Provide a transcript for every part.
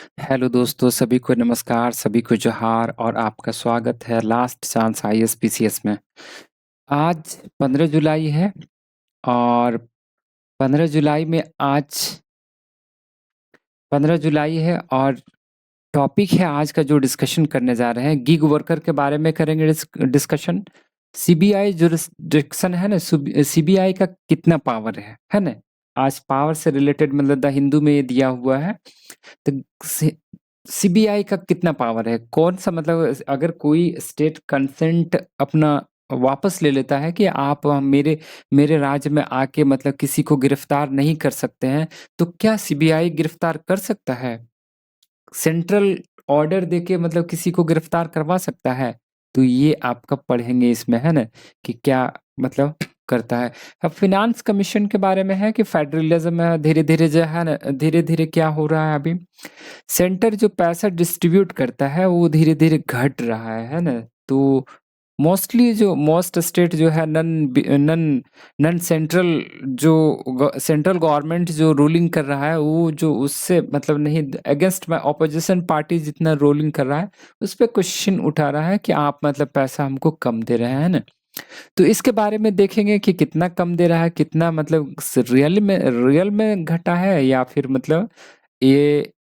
Hello दोस्तों, सभी को नमस्कार, सभी को जोहार और आपका स्वागत है लास्ट चांस आईएसपीसीएस में। आज 15 जुलाई है और 15 जुलाई में आज 15 जुलाई है और टॉपिक है आज का जो डिस्कशन करने जा रहे हैं, गिग वर्कर के बारे में करेंगे डिस्कशन। सीबीआई जुरिस्डिक्शन है ना, सीबीआई का कितना पावर है ना। आज पावर से रिलेटेड मतलब द हिंदू में ये दिया हुआ है। तो सीबीआई का कितना पावर है, कौन सा मतलब अगर कोई स्टेट कंसेंट अपना वापस ले लेता है कि आप मेरे मेरे राज्य में आके मतलब किसी को गिरफ्तार नहीं कर सकते हैं, तो क्या सीबीआई गिरफ्तार कर सकता है? सेंट्रल ऑर्डर देके मतलब किसी को गिरफ्तार करवा सकता है? तो ये आपका पढ़ेंगे इसमें, है ना, कि क्या मतलब करता है। अब फिनांस कमीशन के बारे में है कि फेडरलिज्म में धीरे धीरे जो है ना, धीरे धीरे क्या हो रहा है अभी, सेंटर जो पैसा डिस्ट्रीब्यूट करता है वो धीरे धीरे घट रहा है ना। तो मोस्टली जो मोस्ट स्टेट जो है नन नन नन सेंट्रल, जो सेंट्रल गवर्नमेंट जो रूलिंग कर रहा है वो जो उससे मतलब नहीं, अगेंस्ट में ऑपोजिशन पार्टी जितना रूलिंग कर रहा है उस पर क्वेश्चन उठा रहा है कि आप मतलब पैसा हमको कम दे रहे हैं ना। तो इसके बारे में देखेंगे कि कितना कम दे रहा है, कितना मतलब रियल में घटा है, या फिर मतलब ये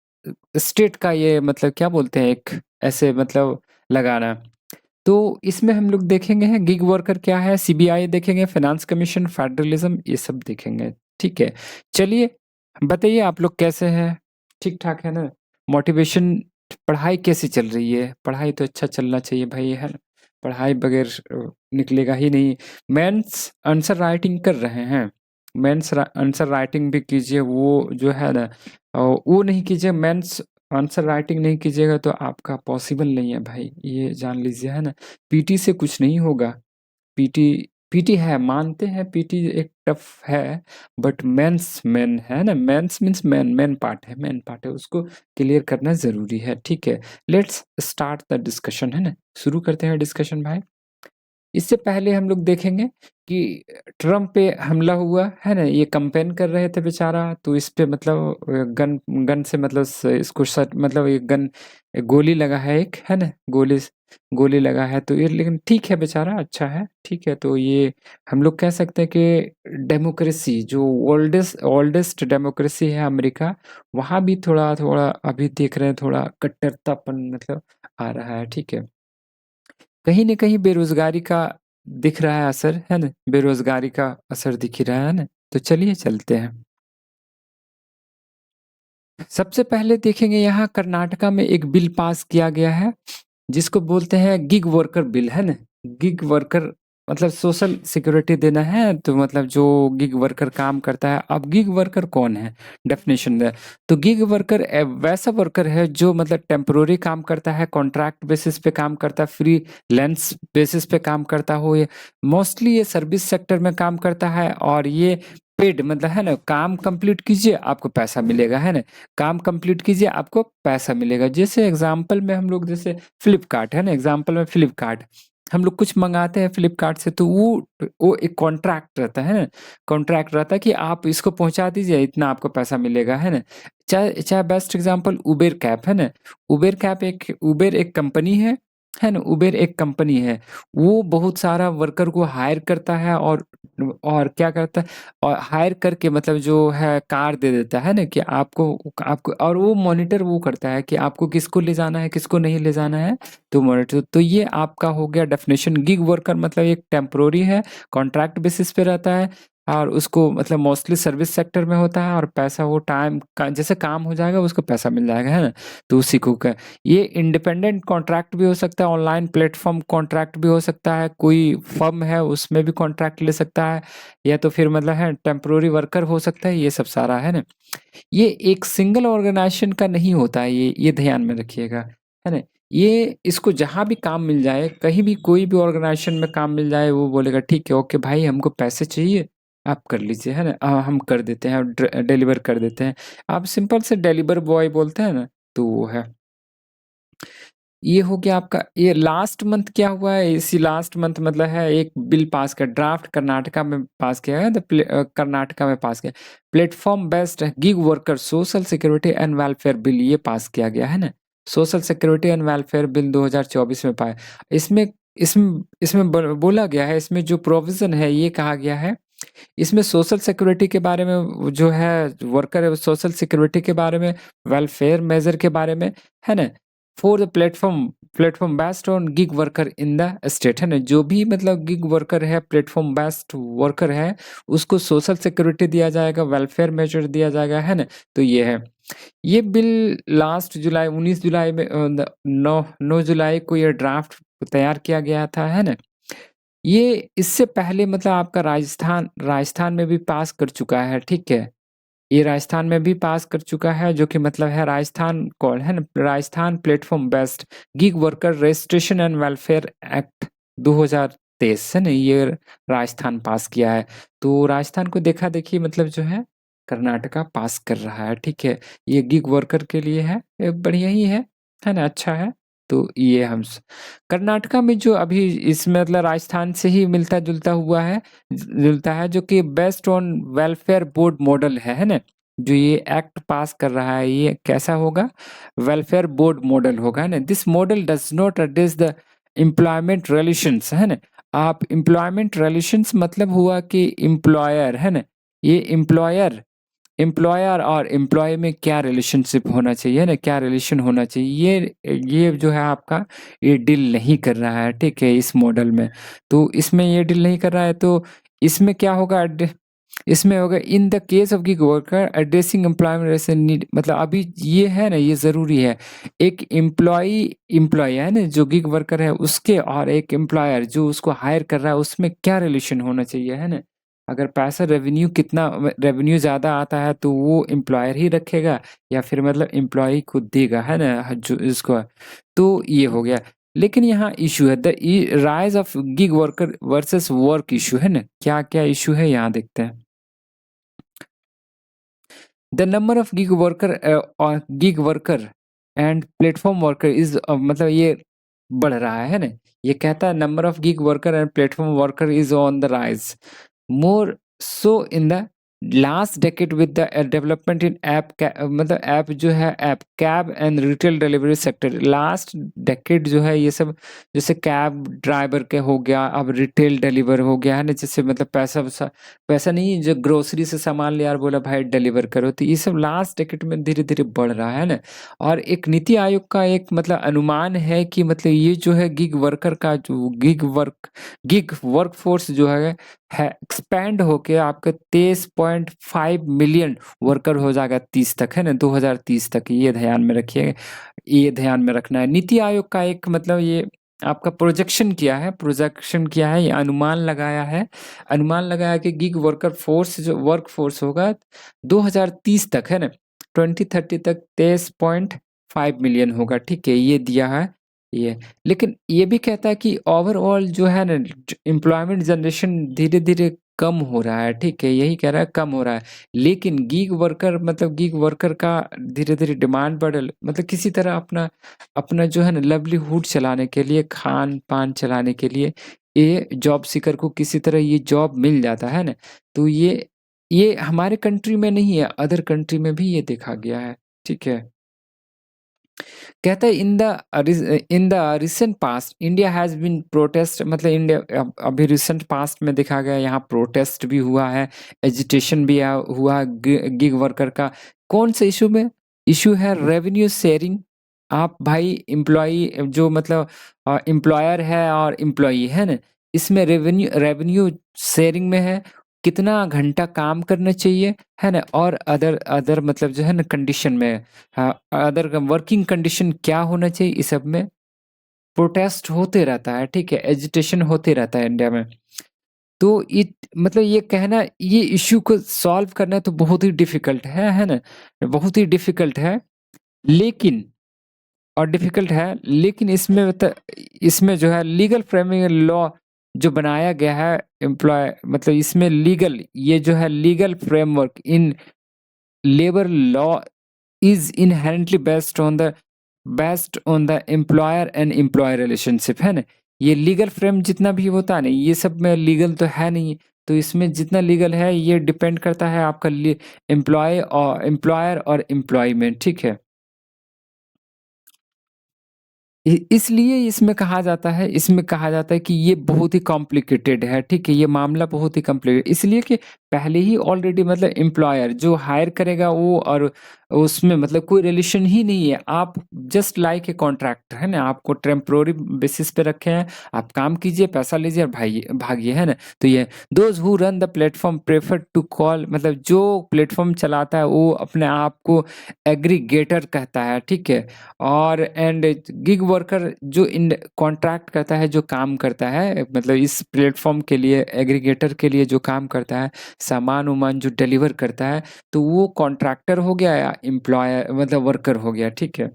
स्टेट का ये मतलब क्या बोलते हैं एक ऐसे मतलब लगाना। तो इसमें हम लोग देखेंगे हैं गिग वर्कर क्या है, सीबीआई देखेंगे, फाइनेंस कमीशन, फेडरलिज्म, ये सब देखेंगे। ठीक है, चलिए बताइए आप लोग कैसे हैं, ठीक ठाक है ना? मोटिवेशन, पढ़ाई कैसी चल रही है? पढ़ाई तो अच्छा चलना चाहिए भाई, है ना? पढ़ाई बगैर निकलेगा ही नहीं। मेंस आंसर राइटिंग कर रहे हैं, मेंस आंसर राइटिंग भी कीजिए, वो जो है ना वो नहीं कीजिए, मेंस आंसर राइटिंग नहीं कीजिएगा तो आपका पॉसिबल नहीं है भाई, ये जान लीजिए, है ना। पीटी से कुछ नहीं होगा। पीटी पीटी है, मानते हैं पीटी एक टफ है, बट मेन है ना, मेंस मीन्स मेन पार्ट है, उसको क्लियर करना ज़रूरी है। ठीक है, लेट्स स्टार्ट द डिस्कशन, है ना, शुरू करते हैं डिस्कशन भाई। इससे पहले हम लोग देखेंगे कि ट्रम्प पे हमला हुआ है ना, ये कैंपेन कर रहे थे बेचारा, तो इस पे मतलब गन गन से मतलब इसको सट मतलब एक गन गोली लगा है एक, है ना, गोली लगा है, तो ये लेकिन ठीक है बेचारा, अच्छा है, ठीक है। तो ये हम लोग कह सकते हैं कि डेमोक्रेसी जो ओल्डेस्ट ओल्डेस्ट डेमोक्रेसी है अमेरिका, वहाँ भी थोड़ा थोड़ा अभी देख रहे हैं थोड़ा कट्टरतापन मतलब आ रहा है। ठीक है, कहीं न कहीं बेरोज़गारी का दिख रहा है असर, है ना? बेरोज़गारी का असर दिख ही रहा है ना? तो चलिए चलते हैं। सबसे पहले देखेंगे यहाँ कर्नाटका में एक बिल पास किया गया है, जिसको बोलते हैं गिग वर्कर बिल, है ना? गिग वर्कर मतलब सोशल सिक्योरिटी देना है, तो मतलब जो गिग वर्कर काम करता है। अब गिग वर्कर कौन है? डेफिनेशन है। तो गिग वर्कर वैसा वर्कर है जो मतलब टेम्पररी काम करता है, कॉन्ट्रैक्ट बेसिस पे काम करता है, फ्रीलांस बेसिस पे काम करता हो, ये मोस्टली ये सर्विस सेक्टर में काम करता है, और ये पेड मतलब है ना, काम कंप्लीट कीजिए आपको पैसा मिलेगा, है ना? काम कंप्लीट कीजिए आपको पैसा मिलेगा। जैसे एग्जांपल में हम लोग जैसे फ्लिपकार्ट है ना, एग्जांपल में फ्लिपकार्ट, हम लोग कुछ मंगाते हैं फ्लिपकार्ट से, तो वो एक कॉन्ट्रैक्ट रहता है ना, कॉन्ट्रैक्ट रहता है कि आप इसको पहुंचा दीजिए, इतना आपको पैसा मिलेगा, है ना। चाहे चाहे बेस्ट एग्जांपल उबेर कैब है ना, उबेर एक कंपनी है ना, उबेर एक कंपनी है, वो बहुत सारा वर्कर को हायर करता है, और क्या करता है, और हायर करके मतलब जो है कार दे देता है ना, कि आपको आपको और वो मॉनिटर वो करता है कि आपको किसको ले जाना है, किसको नहीं ले जाना है। तो मॉनिटर, तो ये आपका हो गया डेफिनेशन। गिग वर्कर मतलब एक टेम्परोरी है, कॉन्ट्रैक्ट बेसिस पे रहता है, और उसको मतलब मोस्टली सर्विस सेक्टर में होता है, और पैसा वो टाइम का जैसे काम हो जाएगा उसको पैसा मिल जाएगा, है ना। तो उसी को ये इंडिपेंडेंट कॉन्ट्रैक्ट भी हो सकता है, ऑनलाइन प्लेटफॉर्म कॉन्ट्रैक्ट भी हो सकता है, कोई फर्म है उसमें भी कॉन्ट्रैक्ट ले सकता है, या तो फिर मतलब है टेम्पररी वर्कर हो सकता है, ये सब सारा, है ना। ये एक सिंगल ऑर्गेनाइजेशन का नहीं होता है, ये ध्यान में रखिएगा, है ना। ये इसको जहाँ भी काम मिल जाए, कहीं भी कोई भी ऑर्गेनाइजेशन में काम मिल जाए, वो बोलेगा ठीक है, ओके भाई, हमको पैसे चाहिए, आप कर लीजिए, है ना। हम कर देते हैं, डिलीवर कर देते हैं। आप सिंपल से डिलीवर बॉय बोलते हैं ना, तो वो है। ये हो गया आपका। ये लास्ट मंथ क्या हुआ है, इसी लास्ट मंथ मतलब है एक बिल पास कर, ड्राफ्ट कर्नाटका में पास किया है, कर्नाटका में पास किया, platform based gig worker social security and welfare bill, ये पास किया गया है ना, social security and welfare bill 2024 में पाया। इसमें इसमें इसमें बोला गया है, इसमें जो प्रोविजन है ये कहा गया है, इसमें सोशल सिक्योरिटी के बारे में जो है वर्कर है, सोशल सिक्योरिटी के बारे में, वेलफेयर मेजर के बारे में, है ना, for the platform based on gig worker in the state, है ना, जो भी मतलब गिग वर्कर है, प्लेटफॉर्म बेस्ड वर्कर है, उसको सोशल सिक्योरिटी दिया जाएगा, वेलफेयर मेजर दिया जाएगा, है ना। तो ये है, ये बिल लास्ट जुलाई 19 जुलाई में 9 जुलाई को ये ड्राफ्ट तैयार किया गया था, है ना। ये इससे पहले मतलब आपका राजस्थान में भी पास कर चुका है, ठीक है। ये राजस्थान में भी पास कर चुका है, जो कि मतलब है राजस्थान कौन है ना, Rajasthan platform based gig worker registration and welfare act 2023 है ना, ये राजस्थान पास किया है। तो राजस्थान को देखा देखिए मतलब जो है कर्नाटका पास कर रहा है, ठीक है। ये गिग वर्कर के लिए है, ये बढ़िया ही है ना, अच्छा है। तो ये हम कर्नाटका में जो अभी इसमें मतलब राजस्थान से ही मिलता जुलता हुआ है, जुलता है, जो कि based on welfare board model है ना। जो ये एक्ट पास कर रहा है ये कैसा होगा, वेलफेयर बोर्ड मॉडल होगा, है ना। This model does not address the employment relations, है ना। आप एम्प्लॉयमेंट रिलेशंस मतलब हुआ कि एम्प्लॉयर, है ना, ये एम्प्लॉयर और एम्प्लॉय में क्या रिलेशनशिप होना चाहिए ना, क्या रिलेशन होना चाहिए, ये जो है आपका ये डील नहीं कर रहा है, ठीक है, इस मॉडल में। तो इसमें ये डील नहीं कर रहा है, तो इसमें क्या होगा, इसमें होगा in the case of gig worker addressing employment relation need, मतलब अभी ये है ना, ये जरूरी है, एक एम्प्लॉय है ना जो गिग वर्कर है उसके, और एक एम्प्लॉयर जो उसको हायर कर रहा है, उसमें क्या रिलेशन होना चाहिए, है ना। अगर पैसा रेवेन्यू ज़्यादा आता है तो वो एम्प्लॉयर ही रखेगा, या फिर मतलब एम्प्लॉय को देगा, है ना, जो इसको। तो ये हो गया। लेकिन यहाँ इशू है the rise of gig worker versus work issue, है ना, क्या क्या इशू है यहाँ देखते हैं। The number of gig worker and platform worker is, मतलब ये बढ़ रहा है ना। ये कहता है number of gig worker and platform worker is on the rise more so in the last decade with the development in app, मतलब ऐप जो है app cab and retail delivery sector, last decade जो है ये सब, जैसे cab driver के हो गया, अब रिटेल डिलीवर हो गया, है ना, जैसे मतलब पैसा नहीं, जो ग्रोसरी से सामान ले यार बोला भाई डिलीवर करो, तो ये सब लास्ट डेकेड में धीरे धीरे बढ़ रहा है ना। और एक नीति आयोग का एक मतलब अनुमान है कि मतलब ये जो है गिग वर्कर का जो गिग वर्क फोर्स जो है एक्सपैंड होके आपका 23.5 मिलियन वर्कर हो जाएगा 30 तक, है ना, 2030 तक। ये ध्यान में रखिए, ये ध्यान में रखना है। नीति आयोग का एक मतलब ये आपका प्रोजेक्शन किया है, ये अनुमान लगाया कि गिग वर्कर फोर्स जो वर्क फोर्स होगा 2030 तक, है ना, 2030 तक 23.5 मिलियन होगा, ठीक है, ये दिया है ये। लेकिन ये भी कहता है कि ओवरऑल जो है ना एम्प्लॉयमेंट जनरेशन धीरे धीरे कम हो रहा है, ठीक है, यही कह रहा है कम हो रहा है। लेकिन गिग वर्कर का धीरे धीरे डिमांड मतलब किसी तरह अपना अपना जो है ना लाइवलीहुड चलाने के लिए, खान पान चलाने के लिए, ये जॉब सीकर को किसी तरह ये जॉब मिल जाता है ना। तो ये हमारे कंट्री में नहीं है, अदर कंट्री में भी ये देखा गया है, ठीक है। कहता है in the recent past India has been protest, मतलब इंडिया अभी रिसेंट पास्ट में देखा गया यहाँ प्रोटेस्ट भी हुआ है, एजिटेशन भी हुआ गिग वर्कर का। कौन से इशू में इशू है, रेवेन्यू शेयरिंग। आप भाई एम्प्लॉई जो मतलब एम्प्लॉयर है और एम्प्लॉई है ना, इसमें रेवेन्यू शेयरिंग में है, कितना घंटा काम करना चाहिए, है ना, और अदर अदर मतलब जो है ना कंडीशन में, हाँ, अदर वर्किंग कंडीशन क्या होना चाहिए, इस सब में प्रोटेस्ट होते रहता है, ठीक है, एजिटेशन होते रहता है इंडिया में। तो मतलब ये कहना, ये इश्यू को सॉल्व करना तो बहुत ही डिफिकल्ट है ना, बहुत ही डिफिकल्ट है। लेकिन डिफिकल्ट है, लेकिन इसमें जो है लीगल फ्रेमिंग लॉ जो बनाया गया है एम्प्लॉय, मतलब इसमें ये जो है legal framework in labour law is inherently based on the based on the employer and employ relationship, है ना? ये लीगल फ्रेम जितना भी होता है ना, ये सब में लीगल तो है नहीं, तो इसमें जितना लीगल है ये डिपेंड करता है आपका एम्प्लॉय और एम्प्लॉयर और एम्प्लॉय में, ठीक है? इसलिए इसमें कहा जाता है कि ये बहुत ही कॉम्प्लिकेटेड है, ठीक है? ये मामला बहुत ही कॉम्प्लिकेटेड इसलिए कि पहले ही ऑलरेडी मतलब एम्प्लॉयर जो हायर करेगा वो और उसमें मतलब कोई रिलेशन ही नहीं है। आप जस्ट लाइक ए कॉन्ट्रैक्टर, है ना? आपको टेम्पोरेरी बेसिस पे रखे हैं, आप काम कीजिए, पैसा लीजिए और भागिए, है ना? तो ये those who run the platform prefer to call मतलब जो प्लेटफ़ॉर्म चलाता है वो अपने आप को एग्रीगेटर कहता है, ठीक है? और एंड गिग वर्कर जो इन कॉन्ट्रैक्ट करता है, जो काम करता है मतलब इस प्लेटफ़ॉर्म के लिए एग्रीगेटर के लिए जो काम करता है, सामान-वामान जो डिलीवर करता है, तो वो कॉन्ट्रैक्टर हो गया या एम्प्लॉयर मतलब वर्कर हो गया, ठीक है?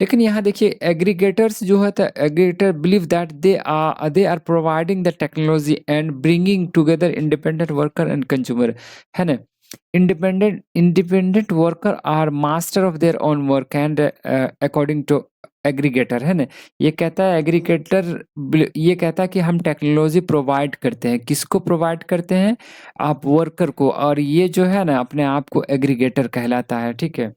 लेकिन यहाँ देखिए एग्रीगेटर्स जो होता है aggregator believe that they are providing the technology and bringing together independent worker and consumer, है ना? Independent worker are master of their own work and according to aggregator, है ना? ये कहता है कि हम टेक्नोलॉजी प्रोवाइड करते हैं, किसको प्रोवाइड करते हैं? आप वर्कर को, और ये जो है ना अपने आप को एग्रीगेटर कहलाता है, ठीक है?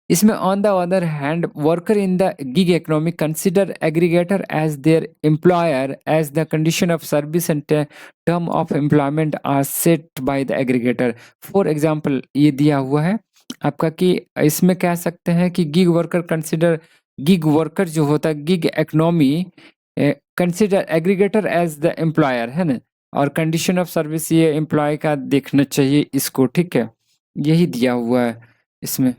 इसमें on the other hand worker in the gig economy consider aggregator as their employer as the condition of service and term of employment are set by the aggregator. For example ये दिया हुआ है आपका कि इसमें कह सकते हैं कि गिग वर्कर जो होता है gig economy consider aggregator as the employer, है ना? और कंडीशन ऑफ सर्विस ये एम्प्लॉय का देखना चाहिए इसको, ठीक है? यही दिया हुआ है इसमें।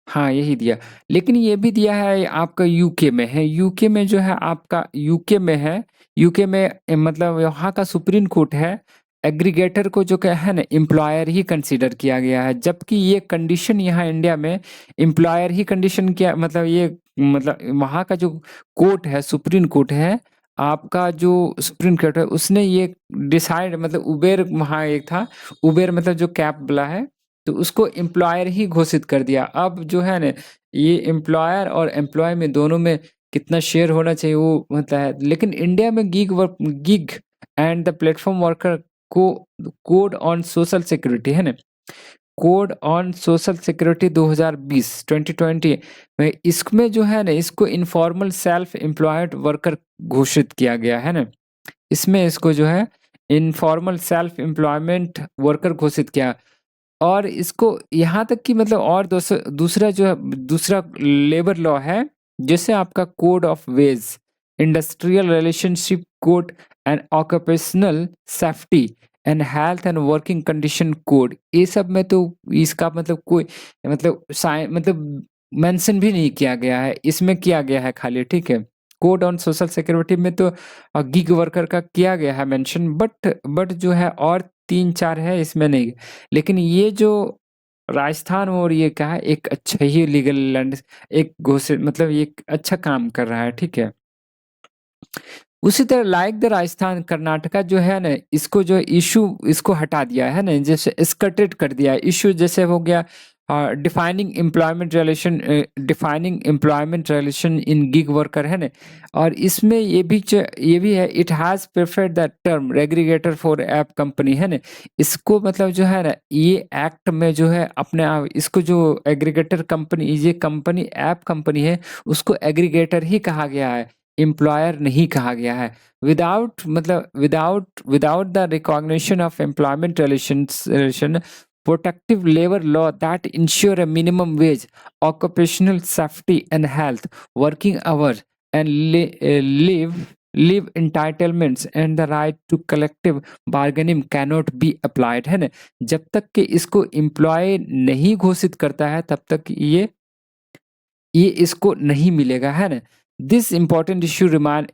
हाँ, यही दिया। लेकिन ये भी दिया है आपका यूके में है, यूके में जो है आपका यूके में है, यूके में मतलब वहाँ का सुप्रीम कोर्ट है, एग्रीगेटर को जो क्या है ना एम्प्लॉयर ही कंसीडर किया गया है, जबकि ये कंडीशन यहाँ इंडिया में एम्प्लॉयर ही कंडीशन किया मतलब ये मतलब वहाँ का जो कोर्ट है, सुप्रीम कोर्ट है, आपका जो सुप्रीम कोर्ट है उसने ये डिसाइड मतलब उबेर वहाँ एक था, उबेर मतलब जो कैब वाला है, तो उसको एम्प्लॉयर ही घोषित कर दिया। अब जो है ना ये एम्प्लॉयर और एम्प्लॉय में दोनों में कितना शेयर होना चाहिए वो होता है। लेकिन इंडिया में gig and the platform worker को कोड ऑन सोशल सिक्योरिटी, है ना? कोड ऑन सोशल सिक्योरिटी 2020 2020 में इसमें जो है ना इसको इन्फॉर्मल सेल्फ एम्प्लॉयड वर्कर घोषित किया गया है ना? इसमें इसको जो है इन्फॉर्मल सेल्फ एम्प्लॉयमेंट वर्कर घोषित किया। और इसको यहाँ तक कि मतलब और दूसरा जो है दूसरा लेबर लॉ है, जैसे आपका code of ways, industrial relationship code and occupational safety and health and working condition code, ये सब में तो इसका मतलब कोई मतलब मतलब मेंशन भी नहीं किया गया है, इसमें किया गया है खाली, ठीक है? कोड ऑन सोशल सिक्योरिटी में तो गिग वर्कर का किया गया है मेंशन, बट जो है और 3-4 है इसमें नहीं। लेकिन ये जो राजस्थान और ये क्या है एक अच्छा ही लीगल लैंड एक घोषित मतलब ये एक अच्छा काम कर रहा है, ठीक है? उसी तरह लाइक द राजस्थान, कर्नाटका जो है ना इसको जो इश्यू इसको हटा दिया है ना, जैसे स्कर्टेड कर दिया है इश्यू, जैसे हो गया defining employment relation in gig worker, है ना? और इसमें ये भी है it has preferred the term aggregator for app company, है ना? इसको मतलब जो है ना ये एक्ट में जो है अपने आप इसको जो एग्रीगेटर कंपनी ये कंपनी ऐप कंपनी है उसको एग्रीगेटर ही कहा गया है, एम्प्लॉयर नहीं कहा गया है। Without the recognition of employment relation protective labor law that ensure a minimum wage, occupational safety and health, working hours, and live entitlements and the right to collective bargaining cannot be applied, है ना? जब तक कि इसको employ नहीं घोषित करता है तब तक ये इसको नहीं मिलेगा, है ना? This important issue remain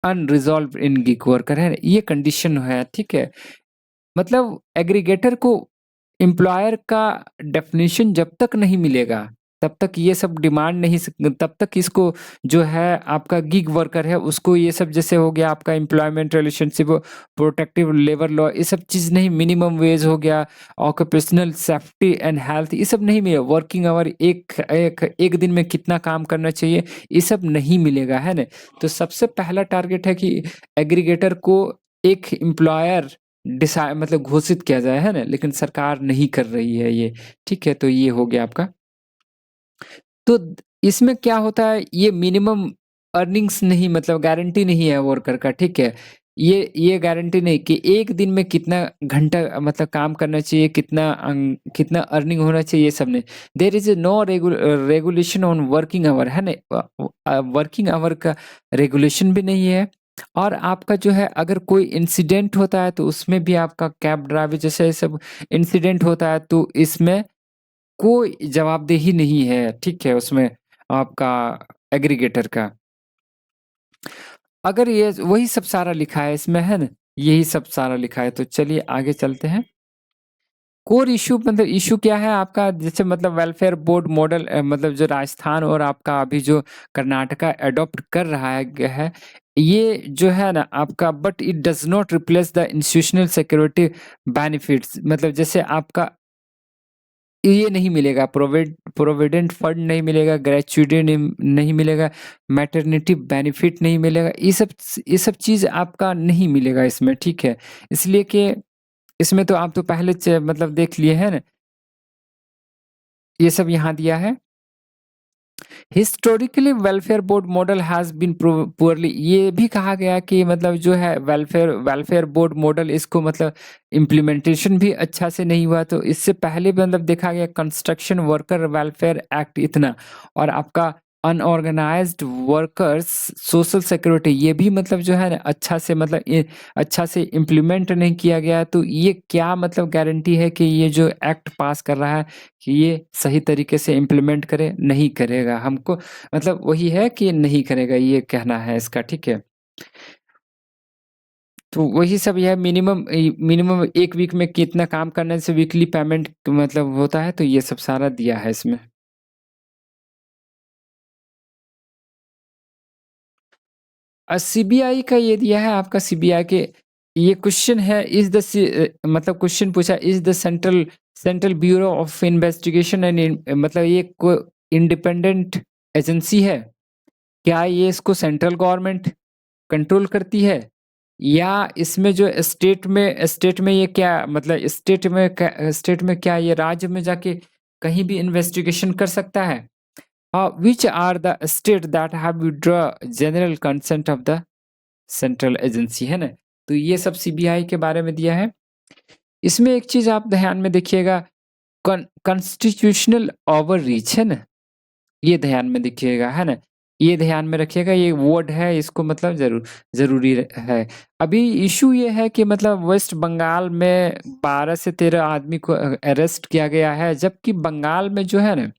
unresolved in gig worker, है ना? ये कंडीशन है, ठीक है? मतलब एग्रीगेटर को एम्प्लॉयर का डेफिनेशन जब तक नहीं मिलेगा तब तक ये सब डिमांड नहीं तब तक इसको जो है आपका गिग वर्कर है उसको ये सब जैसे हो गया आपका employment relationship, protective labour law, ये सब चीज़ नहीं, मिनिमम वेज हो गया, ऑक्यूपेशनल सेफ्टी एंड हेल्थ, ये सब नहीं मिलेगा। वर्किंग आवर एक दिन में कितना काम करना चाहिए, ये सब नहीं मिलेगा, है ना। तो सबसे पहला टारगेट है कि एग्रीगेटर को एक एम्प्लॉयर डिसाइड मतलब घोषित किया जाए, है ना, लेकिन सरकार नहीं कर रही है ये, ठीक है। तो ये हो गया आपका। तो इसमें क्या होता है, ये मिनिमम अर्निंग्स नहीं मतलब गारंटी नहीं है वर्कर का, ठीक है। ये गारंटी नहीं कि एक दिन में कितना घंटा मतलब काम करना चाहिए, कितना अर्निंग होना चाहिए, ये सब नहीं। There is no regulation on working hour, है ना। वर्किंग आवर का रेगुलेशन भी नहीं है। और आपका जो है अगर कोई इंसिडेंट होता है तो उसमें भी आपका कैब ड्राइवर जैसे सब इंसिडेंट होता है तो इसमें कोई जवाबदेही नहीं है, ठीक है, उसमें आपका एग्रीगेटर का। अगर ये वही सब सारा लिखा है इसमें, है ना, यही सब सारा लिखा है। तो चलिए आगे चलते हैं। कोर इश्यू मतलब इश्यू क्या है आपका, जैसे मतलब वेलफेयर बोर्ड मॉडल मतलब जो राजस्थान और आपका अभी जो कर्नाटका अडॉप्ट कर रहा है ये जो है ना आपका, but it does not replace the institutional security benefits. मतलब जैसे आपका ये नहीं मिलेगा, प्रोविडेंट फंड नहीं मिलेगा, ग्रेच्युटी नहीं मिलेगा, मैटरनिटी बेनिफिट नहीं मिलेगा, ये सब चीज़ आपका नहीं मिलेगा इसमें, ठीक है। इसलिए कि इसमें तो आप तो पहले मतलब देख लिए हैं ना, ये सब यहाँ दिया है। Historically welfare board model has been poorly, ये भी कहा गया कि मतलब जो है वेलफेयर बोर्ड मॉडल इसको मतलब इम्प्लीमेंटेशन भी अच्छा से नहीं हुआ। तो इससे पहले भी मतलब देखा गया कंस्ट्रक्शन वर्कर वेलफेयर एक्ट इतना, और आपका अनऑर्गेनाइज्ड वर्कर्स सोशल सिक्योरिटी ये भी मतलब जो है ना अच्छा से मतलब अच्छा से इम्प्लीमेंट नहीं किया गया। तो ये क्या मतलब गारंटी है कि ये जो एक्ट पास कर रहा है कि ये सही तरीके से इम्प्लीमेंट करे, नहीं करेगा। हमको मतलब वही है कि नहीं करेगा, ये कहना है इसका, ठीक है। तो वही सब यह मिनिमम एक वीक में कितना काम करने से वीकली पेमेंट मतलब होता है, तो ये सब सारा दिया है इसमें। सीबीआई का ये दिया है आपका, सीबीआई के ये क्वेश्चन है, मतलब क्वेश्चन पूछा, is the central bureau of investigation and मतलब ये को इंडिपेंडेंट एजेंसी है, क्या ये इसको सेंट्रल गवर्नमेंट कंट्रोल करती है, या इसमें जो स्टेट में ये क्या मतलब स्टेट में क्या ये राज्य में जाके कहीं भी इन्वेस्टिगेशन कर सकता है। Which are the state that have withdraw general consent of the central agency, है ना। तो ये सब सीबीआई के बारे में दिया है। इसमें एक चीज आप ध्यान में देखिएगा, कॉन्स्टिट्यूशनल ओवर रीच, है ना, ये ध्यान में देखिएगा, है ना, ये ध्यान में रखिएगा, ये वर्ड है, इसको मतलब जरूरी है। अभी इशू ये है कि मतलब वेस्ट बंगाल में 12 से 13 आदमी को अरेस्ट किया गया है, जबकि बंगाल में जो है ना,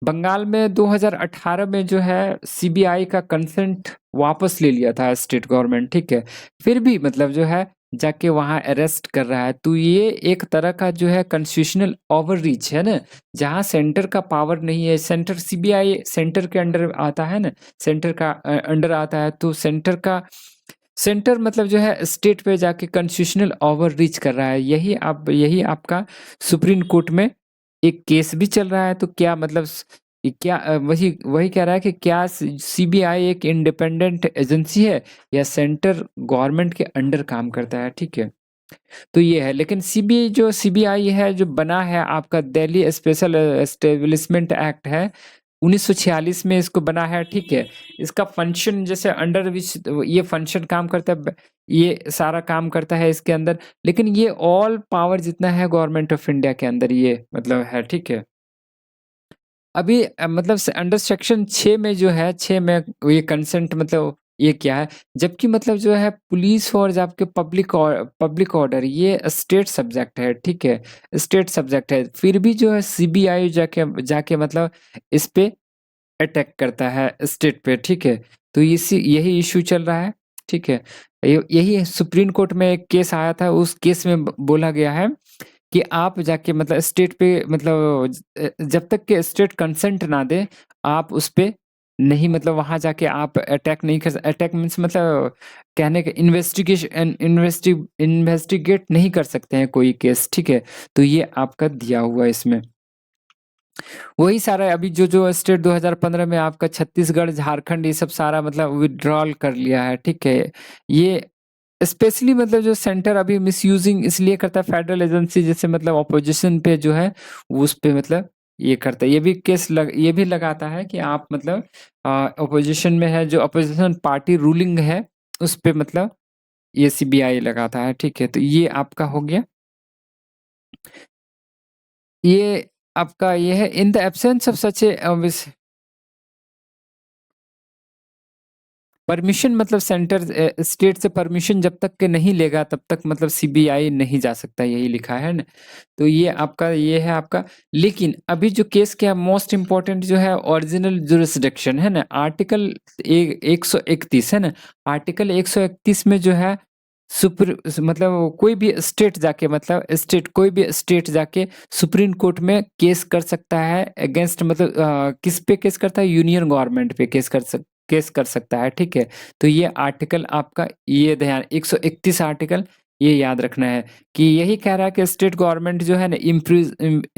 बंगाल में 2018 में जो है सीबीआई का कंसेंट वापस ले लिया था स्टेट गवर्नमेंट, ठीक है। फिर भी मतलब जो है जाके वहाँ अरेस्ट कर रहा है। तो ये एक तरह का जो है कॉन्स्टिट्यूशनल ओवररीच है ना, जहाँ सेंटर का पावर नहीं है। सेंटर सीबीआई सेंटर के अंडर आता है ना, सेंटर का अंडर आता है। तो सेंटर मतलब जो है स्टेट पे जाके कॉन्स्टिट्यूशनल ओवररीच कर रहा है। यही आपका सुप्रीम कोर्ट में एक केस भी चल रहा है। तो क्या मतलब क्या वही वही कह रहा है कि क्या सीबीआई एक इंडिपेंडेंट एजेंसी है या सेंटर गवर्नमेंट के अंडर काम करता है, ठीक है। तो ये है, लेकिन सीबीआई है जो बना है आपका दिल्ली स्पेशल एस्टेब्लिशमेंट एक्ट है 1946 में इसको बना है, ठीक है। इसका फंक्शन जैसे अंडर विच ये फंक्शन काम करता है, ये सारा काम करता है इसके अंदर, लेकिन ये ऑल पावर जितना है गवर्नमेंट ऑफ इंडिया के अंदर ये मतलब है, ठीक है। अभी मतलब अंडर सेक्शन 6 में जो है 6 में ये कंसेंट मतलब ये क्या है, जबकि मतलब जो है पुलिस और आपके पब्लिक ऑर्डर ये स्टेट सब्जेक्ट है, ठीक है, स्टेट सब्जेक्ट है। फिर भी जो है सीबीआई जाके जाके मतलब इस पे अटैक करता है स्टेट पे, ठीक है। तो इसी यही इशू चल रहा है, ठीक है। यही सुप्रीम कोर्ट में एक केस आया था, उस केस में बोला गया है कि आप जाके मतलब स्टेट पे मतलब जब तक कि स्टेट कंसेंट ना दे, आप उस पे नहीं मतलब वहाँ जाके आप अटैक नहीं कर अटैक मीन्स मतलब कहने का इन्वेस्टिगेट नहीं कर सकते हैं कोई केस, ठीक है? तो ये आपका दिया हुआ है इसमें। वही सारा अभी जो स्टेट 2015 में आपका छत्तीसगढ़, झारखंड ये सब सारा मतलब विथड्रॉल कर लिया है, ठीक है? ये स्पेशली मतलब जो सेंटर अभी मिसयूजिंग इसलिए करता है फेडरल एजेंसी, जैसे मतलब ऑपोजिशन पे जो है उस पे मतलब ये करता है। ये भी ये भी लगाता है कि आप मतलब ऑपोजिशन में है, जो ऑपोजिशन पार्टी रूलिंग है उस पे मतलब ये सीबीआई लगाता है, ठीक है? तो ये आपका हो गया। ये आपका ये है in the absence of such A permission मतलब सेंटर स्टेट से परमिशन जब तक के नहीं लेगा तब तक मतलब सीबीआई नहीं जा सकता, यही लिखा है ना? तो ये आपका ये है आपका। लेकिन अभी जो केस क्या मोस्ट इम्पोर्टेंट जो है ओरिजिनल जुरिस्डिक्शन है ना, आर्टिकल 131 है ना, आर्टिकल 131 में जो है मतलब कोई भी स्टेट जाके मतलब कोई भी स्टेट जाके सुप्रीम कोर्ट में केस कर सकता है अगेंस्ट मतलब किस पे केस करता है, यूनियन गवर्नमेंट पे केस कर सकता है, ठीक है? तो ये आर्टिकल आपका ये ध्यान 131 आर्टिकल ये याद रखना है कि यही कह रहा है कि स्टेट गवर्नमेंट जो है ना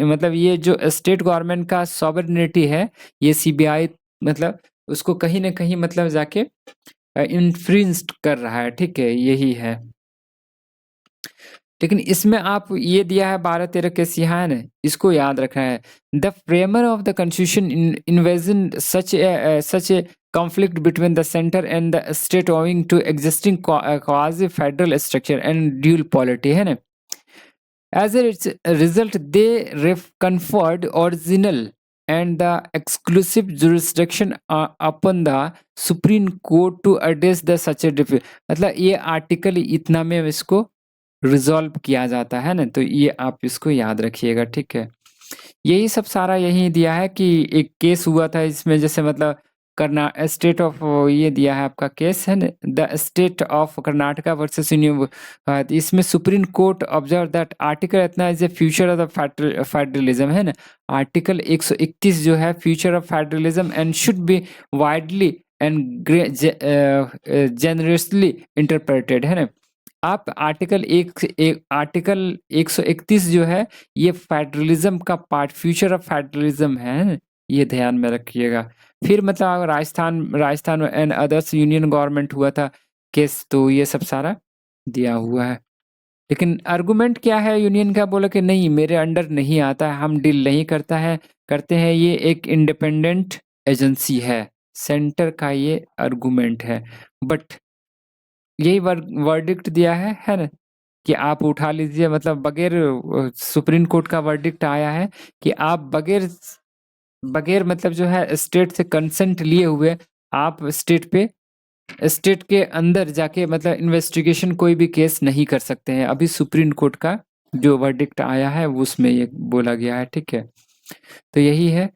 मतलब ये जो स्टेट गवर्नमेंट का सॉवरेनिटी है, ये सीबीआई मतलब उसको कहीं ना कहीं मतलब जाके इन्फ्रिंज्ड कर रहा है, ठीक है? यही है। लेकिन इसमें आप ये दिया है 12-13 केस यहाँ है ना, इसको याद रखना है। The framer of the constitution invasion such A conflict between the center and the state owing to existing quasi federal structure and dual polity है ना। As a result, they conferred original and the exclusive jurisdiction upon the Supreme Court to address the such a मतलब ये article इतना में इसको resolve किया जाता है ना, तो ये आप इसको याद रखिएगा, ठीक है? यही सब सारा यही दिया है कि एक केस हुआ था इसमें, जैसे मतलब कर्ना स्टेट ऑफ ये दिया है आपका केस है ना, the state of Karnataka versus union. इसमें supreme court observe that article इतना is a future of the federalism है ना, आर्टिकल 131 जो है future of federalism and should be widely and generously interpreted है ना। आप आर्टिकल 131 जो है ये फेडरलिज्म का पार्ट, फ्यूचर ऑफ फेडरलिज्म है, ये ध्यान में रखिएगा। फिर मतलब Rajasthan and others union government हुआ था केस, तो ये सब सारा दिया हुआ है। लेकिन आर्गुमेंट क्या है यूनियन का, बोला कि नहीं मेरे अंडर नहीं आता है, हम डील नहीं करते हैं, ये एक इंडिपेंडेंट एजेंसी है, सेंटर का ये आर्गुमेंट है। बट यही वर्डिक्ट दिया है ना, कि आप उठा लीजिए मतलब बगैर सुप्रीम कोर्ट का वर्डिक्ट आया है कि आप बगैर बगैर मतलब जो है स्टेट से कंसेंट लिए हुए आप स्टेट के अंदर जाके मतलब इन्वेस्टिगेशन कोई भी केस नहीं कर सकते हैं। अभी सुप्रीम कोर्ट का जो वर्डिक्ट आया है उसमें ये बोला गया है, ठीक है? तो यही है।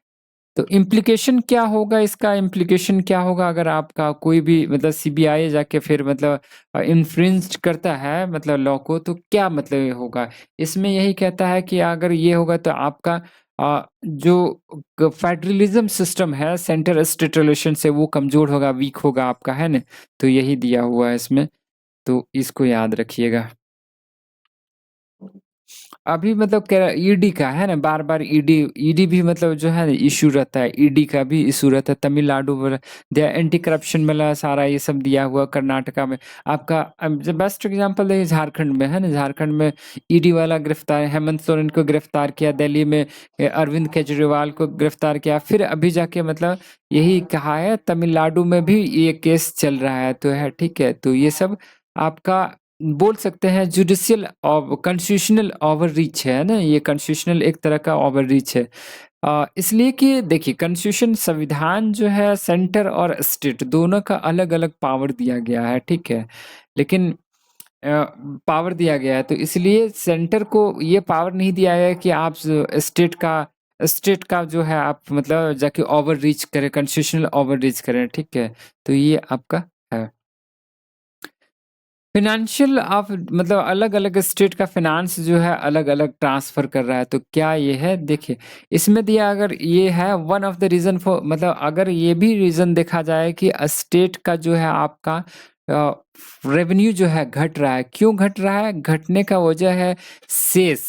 तो इम्प्लीकेशन क्या होगा, इसका इम्प्लीकेशन क्या होगा अगर आपका कोई भी मतलब सीबीआई जाके फिर मतलब इन्फ्रिंज करता है मतलब लॉ को, तो क्या मतलब ये होगा? इसमें यही कहता है कि अगर ये होगा तो आपका जो फेडरलिज्म सिस्टम है सेंटर स्टेट रिलेशन से वो कमजोर होगा, वीक होगा आपका, है ना? तो यही दिया हुआ है इसमें, तो इसको याद रखिएगा। अभी मतलब क्या ईडी का है ना, बार-बार ईडी भी मतलब जो है ना इश्यू रहता है, ईडी का भी इश्यू रहता है। तमिलनाडु में एंटी करप्शन वाला सारा ये सब दिया हुआ, कर्नाटका में आपका बेस्ट एग्जांपल देखिए झारखंड में है ना, झारखंड में ईडी वाला गिरफ्तार, हेमंत सोरेन को गिरफ्तार किया, दिल्ली में अरविंद केजरीवाल को गिरफ्तार किया, फिर अभी जाके मतलब यही कहा है तमिलनाडु में भी ये केस चल रहा है, तो है ठीक है। तो ये सब आपका बोल सकते हैं जुडिशियल कॉन्स्टिट्यूशनल ओवररीच है ना, ये कॉन्स्टिट्यूशनल एक तरह का ओवररीच है। इसलिए कि देखिए कॉन्स्टिट्यूशन संविधान जो है सेंटर और स्टेट दोनों का अलग-अलग पावर दिया गया है, ठीक है? लेकिन पावर दिया गया है तो इसलिए सेंटर को ये पावर नहीं दिया गया है कि आप स्टेट का जो है आप मतलब जाके ओवररीच करें, कॉन्स्टिट्यूशनल ओवररीच करें, ठीक है? तो ये आपका है। फ़ाइनेंशियल आप मतलब अलग-अलग स्टेट का फ़ाइनेंस जो है अलग-अलग ट्रांसफ़र कर रहा है, तो क्या ये है? देखिए, इसमें दिया अगर ये है one of the reason for मतलब अगर ये भी रीज़न देखा जाए कि स्टेट का जो है आपका अ, रेवेन्यू जो है घट रहा है, क्यों घट रहा है? घटने का वजह है cess,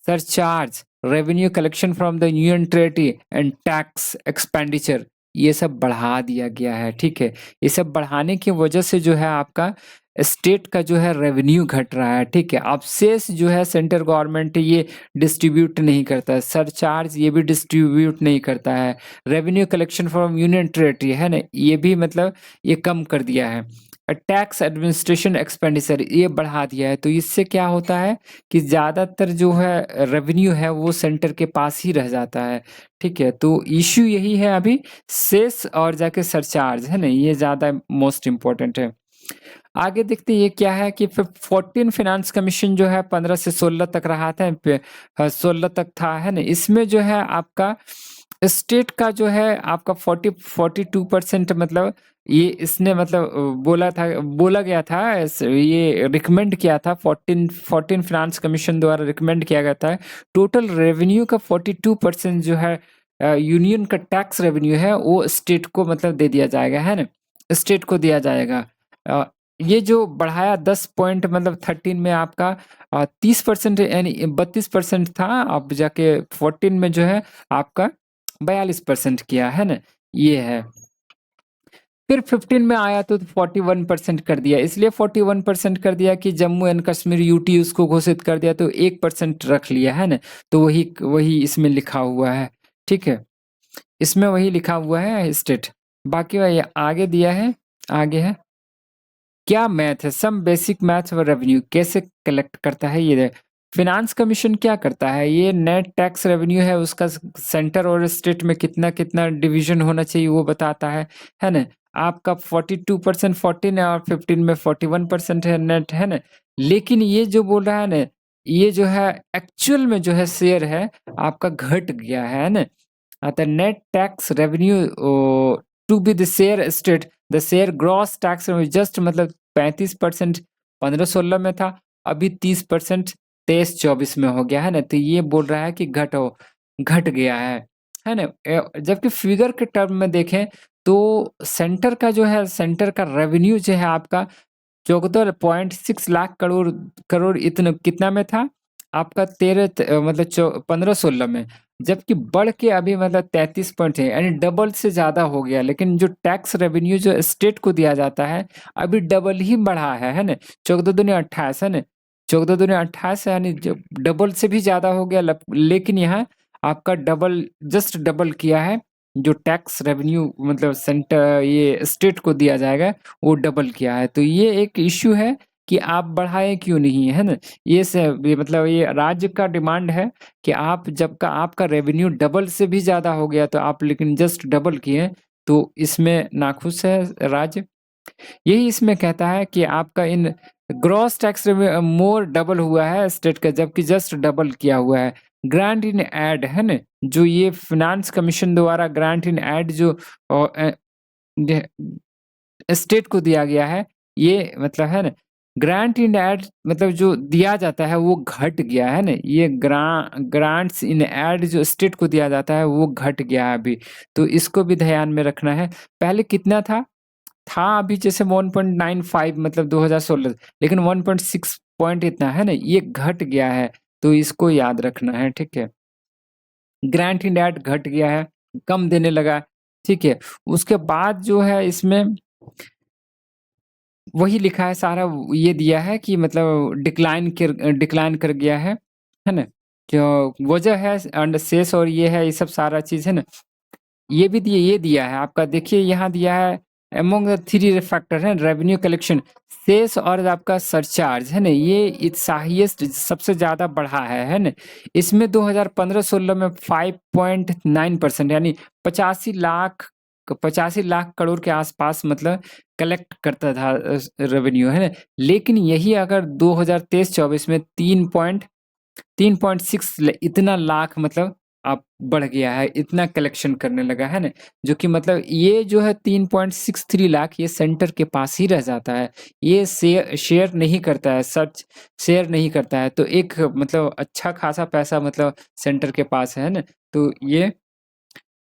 surcharge, revenue collection from the union territory and tax expenditure ये सब बढ़ा दिया गया है, ठीक है? ये सब बढ़ाने की वजह से जो है आपका स्टेट का जो है रेवेन्यू घट रहा है, ठीक है? अब सेस जो है सेंट्रल गवर्नमेंट ये डिस्ट्रीब्यूट नहीं करता है, सरचार्ज ये भी डिस्ट्रीब्यूट नहीं करता है, revenue collection from union territory है ना, ये भी मतलब ये कम कर दिया है। टैक्स एडमिनिस्ट्रेशन एक्सपेंडिचर ये बढ़ा दिया है, तो इससे क्या होता है कि ज़्यादातर जो है रेवेन्यू है वो सेंटर के पास ही रह जाता है, ठीक है? तो इश्यू यही है अभी सेस और जाके सरचार्ज है ना, ये ज़्यादा मोस्ट इम्पोर्टेंट है। आगे देखते हैं ये क्या है कि 14 फाइनेंस कमीशन जो है 15 से 16 तक रहा था 16 तक था है ना, इसमें जो है आपका स्टेट का जो है आपका 42% मतलब ये इसने मतलब बोला गया था ये रिकमेंड किया था 14 फाइनेंस कमीशन द्वारा रिकमेंड किया गया था टोटल रेवेन्यू का 42% जो है यूनियन का टैक्स रेवेन्यू है वो स्टेट को मतलब दे दिया जाएगा है ना, स्टेट को दिया जाएगा। ये जो बढ़ाया 10 पॉइंट मतलब 13 में आपका 30% यानी 32% था, अब जाके 14 में जो है आपका 42% किया है ना, ये है। फिर 15 में आया तो 41% कर दिया, इसलिए 41% कर दिया कि जम्मू एंड कश्मीर यूटी उसको घोषित कर दिया तो 1% रख लिया है ना, तो वही वही इसमें लिखा हुआ है, ठीक है? इसमें वही लिखा हुआ है स्टेट, बाकी वही आगे दिया है, आगे है क्या मैथ है सम बेसिक मैथ व रेवेन्यू कैसे कलेक्ट करता है ये फिनांस कमीशन क्या करता है ये नेट टैक्स रेवेन्यू है उसका सेंटर और स्टेट में कितना कितना डिवीजन होना चाहिए वो बताता है ना। आपका 42% 14 है और 15 में 41% है नेट है ना, लेकिन ये जो बोल रहा है ना ये जो है एक्चुअल में जो है शेयर है आपका घट गया है ना। the net tax revenue to be the share state the share gross tax revenue just मतलब 35% 15-16 में था, अभी 30% 23-24 में हो गया है ना, तो ये बोल रहा है कि घट गया है ना। जबकि फिगर के टर्म में देखें तो सेंटर का जो है सेंटर का रेवेन्यू जो है आपका 14.6 लाख करोड़ करोड़ इतना कितना में था आपका 15-16 में, जबकि बढ़ के अभी मतलब 33 पॉइंट है यानी डबल से ज्यादा हो गया, लेकिन जो टैक्स रेवेन्यू जो स्टेट को दिया जाता है अभी डबल ही बढ़ा है ना, 14 दूनी 28 है ना, 14 दूनी 28 यानी डबल से भी ज्यादा हो गया, लेकिन यहाँ आपका डबल जस्ट डबल किया है, जो टैक्स रेवेन्यू मतलब सेंटर ये स्टेट को दिया जाएगा वो डबल किया है, तो ये एक इश्यू है कि आप बढ़ाएं क्यों नहीं है ना। ये मतलब ये राज्य का डिमांड है कि आप जब का आपका रेवेन्यू डबल से भी ज्यादा हो गया तो आप लेकिन जस्ट डबल किए, तो इसमें नाखुश है राज्य। यही इसमें कहता है कि आपका इन ग्रॉस टैक्स मोर डबल हुआ है स्टेट का, जबकि जस्ट डबल किया हुआ है। ग्रांट इन एड है ना, जो ये फिनांस कमीशन द्वारा ग्रांट इन एड जो स्टेट को दिया गया है ये मतलब है ना, ग्रांट इन एड मतलब जो दिया जाता है वो घट गया है ना, ये ग्रांट्स इन एड जो स्टेट को दिया जाता है वो घट गया है अभी, तो इसको भी ध्यान में रखना है। पहले कितना था अभी जैसे 1.95 मतलब 2016, लेकिन 1.6 पॉइंट इतना है ना, ये घट गया है, तो इसको याद रखना है, ठीक है। ग्रांट इन एड घट गया है, कम देने लगा, ठीक है। उसके बाद जो है इसमें वही लिखा है सारा, ये दिया है कि मतलब डिक्लाइन कर गया है ना? जो वजह है अंड शेष और ये है, ये सब सारा चीज़ है ना? ये दिया है आपका, देखिए यहाँ दिया है अमंग द 3 फैक्टर है रेवेन्यू कलेक्शन, शेष और आपका सरचार्ज है ना, ये इट्स हाईएस्ट सबसे ज़्यादा बढ़ा है ना? इसमें 2015-16 में 5.9% यानी 85 लाख करोड़ के आसपास मतलब कलेक्ट करता था रेवेन्यू है ना, लेकिन यही अगर 2023-24 में 3.6 इतना लाख मतलब आप बढ़ गया है, इतना कलेक्शन करने लगा है ना, जो कि मतलब ये जो है 3.63 लाख ये सेंटर के पास ही रह जाता है। ये शेयर नहीं करता है, सच शेयर नहीं करता है, तो एक मतलब अच्छा खासा पैसा मतलब सेंटर के पास है ना, तो ये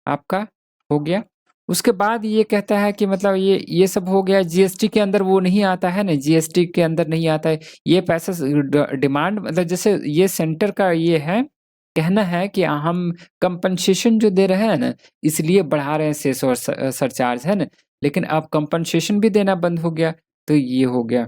आपका हो गया। उसके बाद ये कहता है कि मतलब ये सब हो गया, जीएसटी के अंदर वो नहीं आता है ना, जीएसटी के अंदर नहीं आता है। ये पैसा डिमांड मतलब जैसे ये सेंटर का ये है, कहना है कि हम कंपनसेशन जो दे रहे हैं ना, इसलिए बढ़ा रहे हैं सेस और सरचार्ज है ना, लेकिन अब कंपनसेशन भी देना बंद हो गया, तो ये हो गया।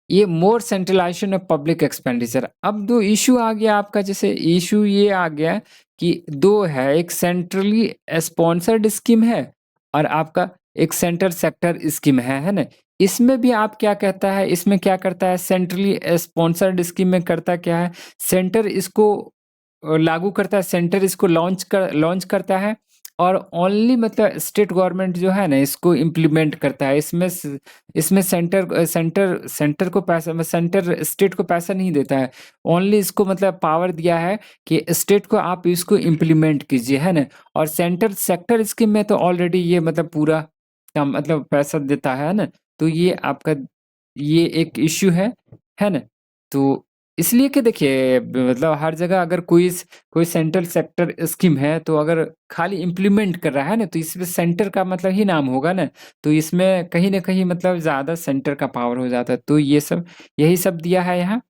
ये मोर सेंट्रलाइजेशन ऑफ पब्लिक एक्सपेंडिचर। अब दो इशू आ गया आपका, जैसे इशू ये आ गया कि दो है, एक सेंट्रली स्पॉन्सर्ड स्कीम है और आपका एक सेंटर सेक्टर स्कीम है ना। इसमें भी आप क्या कहता है, इसमें क्या करता है, सेंट्रली स्पॉन्सर्ड स्कीम में करता क्या है, सेंटर इसको लागू करता है, सेंटर इसको लॉन्च करता है और ओनली मतलब स्टेट गवर्नमेंट जो है ना इसको इम्प्लीमेंट करता है। इसमें सेंटर को पैसा, सेंटर स्टेट को पैसा नहीं देता है, ओनली इसको मतलब पावर दिया है कि स्टेट को आप इसको इम्प्लीमेंट कीजिए है ना। और सेंटर सेक्टर स्कीम में तो ऑलरेडी ये मतलब पूरा का मतलब पैसा देता है ना, तो ये आपका ये एक इश्यू है ना। तो इसलिए कि देखिए मतलब हर जगह अगर कोई सेंट्रल सेक्टर स्कीम है तो अगर खाली इम्प्लीमेंट कर रहा है ना, तो इसमें सेंटर का मतलब ही नाम होगा ना, तो इसमें कहीं ना कहीं मतलब ज्यादा सेंटर का पावर हो जाता है। तो ये सब यही सब दिया है यहाँ,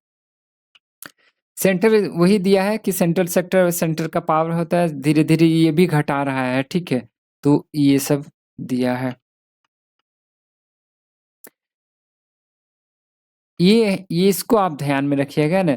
सेंटर वही दिया है कि सेंट्रल सेक्टर सेंटर का पावर होता है, धीरे धीरे ये भी घटा रहा है, ठीक है, तो ये सब दिया है। ये इसको आप ध्यान में रखिएगा ना।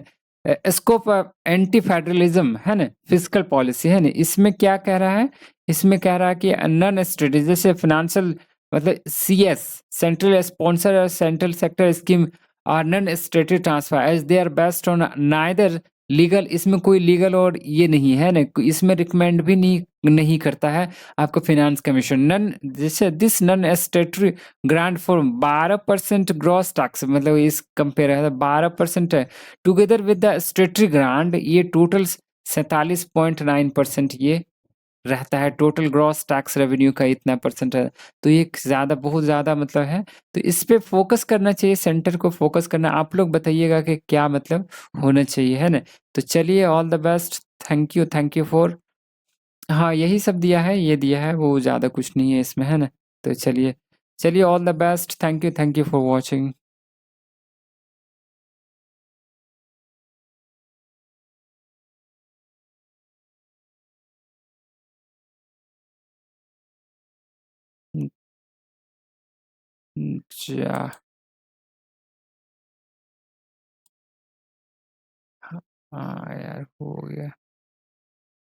स्कोप ऑफ एंटी फेडरलिज्म है ना, फिजिकल पॉलिसी है ना, इसमें क्या कह रहा है, इसमें कह रहा है कि नॉन स्टेट जैसे फाइनेंशियल मतलब सीएस, सेंट्रल स्पॉन्सर और central sector scheme are non statutory transfer as they are based on neither legal, इसमें कोई लीगल और ये नहीं है ना, इसमें रिकमेंड भी नहीं करता है आपको फाइनेंस कमीशन। नन जैसे this non स्टेटरी grant for 12% gross tax, मतलब इस कंपेयर है 12% है, टुगेदर विद द स्टेटरी ग्रांट ये टोटल 47.9% ये रहता है, टोटल ग्रॉस टैक्स रेवेन्यू का इतना परसेंट है। तो ये ज्यादा बहुत ज्यादा मतलब है, तो इस पे फोकस करना चाहिए, सेंटर को फोकस करना। आप लोग बताइएगा कि क्या मतलब होना चाहिए है ना। तो चलिए all the best, thank you for, हाँ यही सब दिया है, ये दिया है, वो ज़्यादा कुछ नहीं है इसमें है ना। तो चलिए, चलिए all the best, thank you for watching. अच्छा, हाँ यार हो गया।